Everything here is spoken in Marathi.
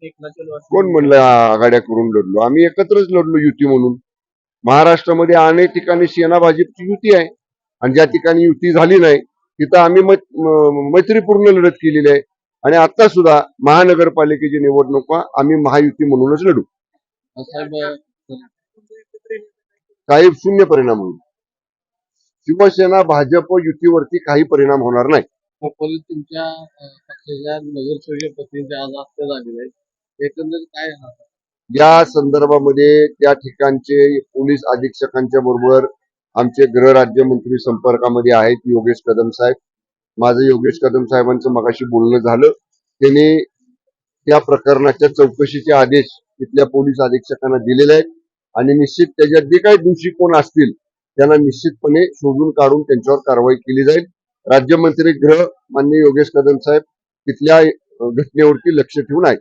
कोण म्हणलं आघाड्या करून लढलो? आम्ही एकत्रच लढलो युती म्हणून. महाराष्ट्रामध्ये अनेक ठिकाणी सेना भाजपची युती आहे आणि ज्या ठिकाणी युती झाली नाही तिथं आम्ही मैत्रीपूर्ण लढत केलेली आहे. आणि आता सुद्धा महानगरपालिकेची निवडणूक आम्ही महायुती म्हणूनच लढू. काही शून्य परिणाम होईल. शिवसेना भाजप युतीवरती काही परिणाम होणार नाही. तुमच्या पक्षाच्या नगरसेवक पत्नीचे आज हत्या झालेले आहे, एकंदरीत काय या संदर्भामध्ये त्या ठिकाणचे पोलीस अधीक्षकांच्या बरोबर आमचे गृहराज्यमंत्री संपर्कामध्ये आहेत, योगेश कदम साहेब. माझं योगेश कदम साहेबांचं मगाशी बोलणं झालं. त्यांनी त्या प्रकरणाच्या चौकशीचे आदेश तिथल्या पोलीस अधीक्षकांना दिलेले आहेत आणि निश्चित त्याच्यात जे काही दोषी कोण असतील त्यांना निश्चितपणे शोधून काढून त्यांच्यावर कारवाई केली जाईल. राज्यमंत्री गृह माननीय योगेश कदम साहेब तिथल्या घटनेवरती लक्ष ठेवून आहेत.